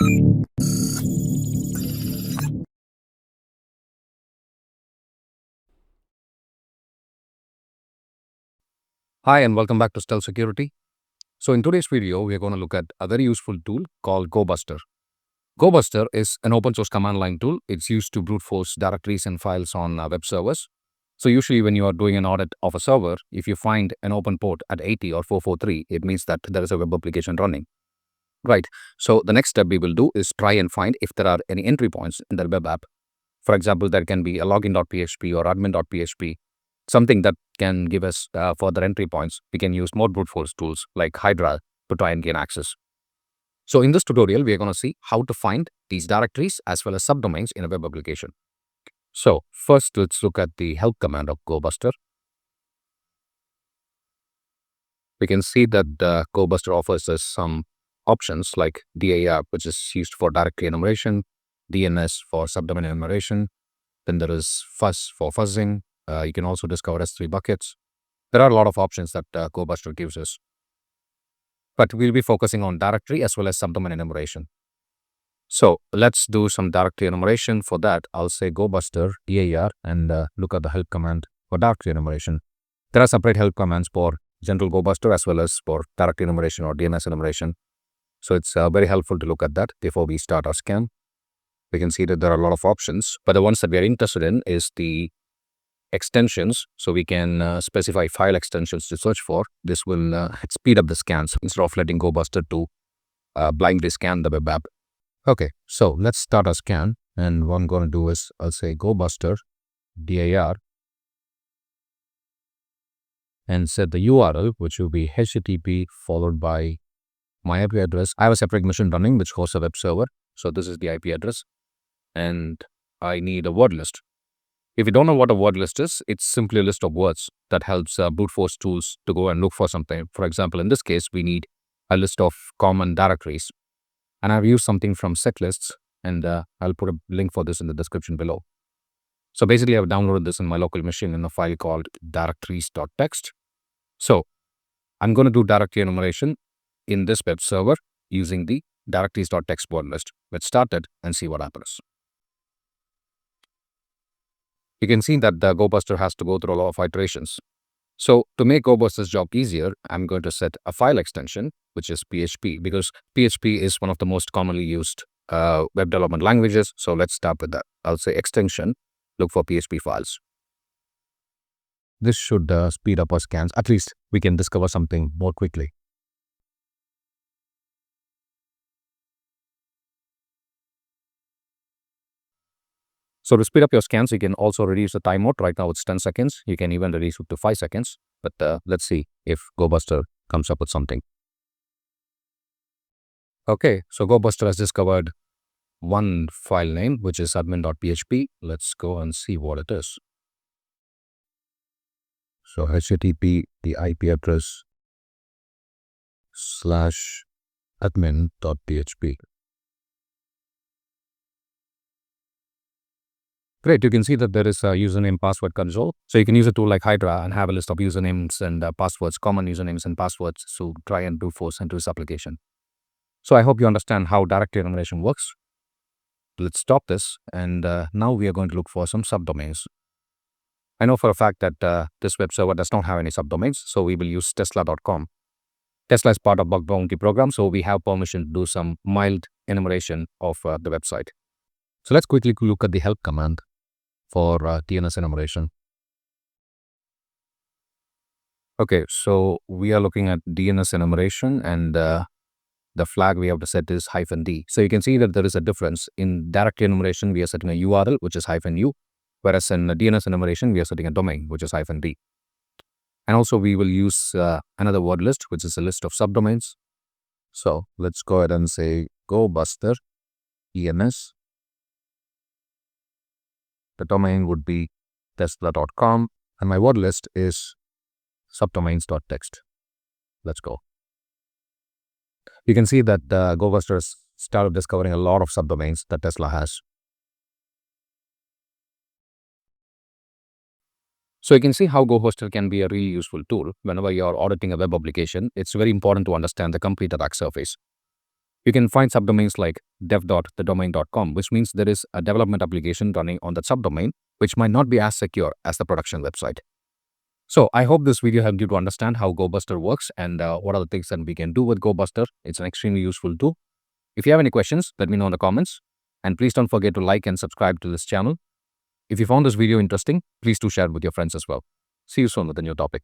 Hi and welcome back to Stealth Security. So in today's video, we are going to look at a very useful tool called Gobuster. Gobuster is an open source command line tool. It's used to brute force directories and files on web servers. So usually when you are doing an audit of a server, if you find an open port at 80 or 443, it means that there is a web application running. Right. So the next step we will do is try and find if there are any entry points in the web app. For example, there can be a login.php or admin.php, something that can give us further entry points. We can use more brute force tools like Hydra to try and gain access. So in this tutorial, we are going to see how to find these directories as well as subdomains in a web application. So first, let's look at the help command of Gobuster. We can see that Gobuster offers us some options like DAR, which is used for directory enumeration, DNS for subdomain enumeration. Then there is fuzz for fuzzing. You can also discover S3 buckets. There are a lot of options that Gobuster gives us. But we'll be focusing on directory as well as subdomain enumeration. So let's do some directory enumeration. For that, I'll say Gobuster DAR and look at the help command for directory enumeration. There are separate help commands for general Gobuster as well as for directory enumeration or DNS enumeration. So it's very helpful to look at that before we start our scan. We can see that there are a lot of options, but the ones that we are interested in is the extensions. So we can specify file extensions to search for. This will speed up the scans instead of letting Gobuster to blindly scan the web app. Okay, so let's start a scan. And what I'm going to do is I'll say Gobuster DAR and set the URL, which will be HTTP followed by my IP address. I have a separate machine running which hosts a web server. So this is the IP address. And I need a word list. If you don't know what a word list is, it's simply a list of words that helps brute force tools to go and look for something. For example, in this case, we need a list of common directories. And I've used something from setlists, and I'll put a link for this in the description below. So basically, I've downloaded this in my local machine in a file called directories.txt. So I'm going to do directory enumeration in this web server using the directories.txt word list. Let's start it and see what happens. You can see that the Gobuster has to go through a lot of iterations. So to make Gobuster's job easier, I'm going to set a file extension, which is PHP, because PHP is one of the most commonly used web development languages. So let's start with that. I'll say extension, look for PHP files. This should speed up our scans. At least we can discover something more quickly. So to speed up your scans, you can also reduce the time mode. Right now it's 10 seconds. You can even reduce it to 5 seconds. But let's see if Gobuster comes up with something. Okay, so Gobuster has discovered one file name, which is admin.php. Let's go and see what it is. So HTTP, the IP address /admin.php. Great, you can see that there is a username password console. So you can use a tool like Hydra and have a list of usernames and passwords, common usernames and passwords to try and brute force into this application. So I hope you understand how directory enumeration works. Let's stop this, and now we are going to look for some subdomains. I know for a fact that this web server does not have any subdomains, so we will use tesla.com. Tesla is part of bug bounty program, so we have permission to do some mild enumeration of the website. So let's quickly look at the help command for DNS enumeration. Okay, so we are looking at DNS enumeration, and the flag we have to set is -d. So you can see that there is a difference. In directory enumeration, we are setting a URL, which is -u, whereas in DNS enumeration, we are setting a domain, which is -d. And also we will use another word list, which is a list of subdomains. So let's go ahead and say Gobuster DNS. The domain would be tesla.com, and my word list is subdomains.txt. Let's go. You can see that Gobuster has started discovering a lot of subdomains that Tesla has. So you can see how Gobuster can be a really useful tool whenever you're auditing a web application. It's very important to understand the complete attack surface. You can find subdomains like dev.thedomain.com, which means there is a development application running on that subdomain, which might not be as secure as the production website. So I hope this video helped you to understand how Gobuster works and what are the things that we can do with Gobuster. It's an extremely useful tool. If you have any questions, let me know in the comments. And please don't forget to like and subscribe to this channel. If you found this video interesting, please do share it with your friends as well. See you soon with a new topic.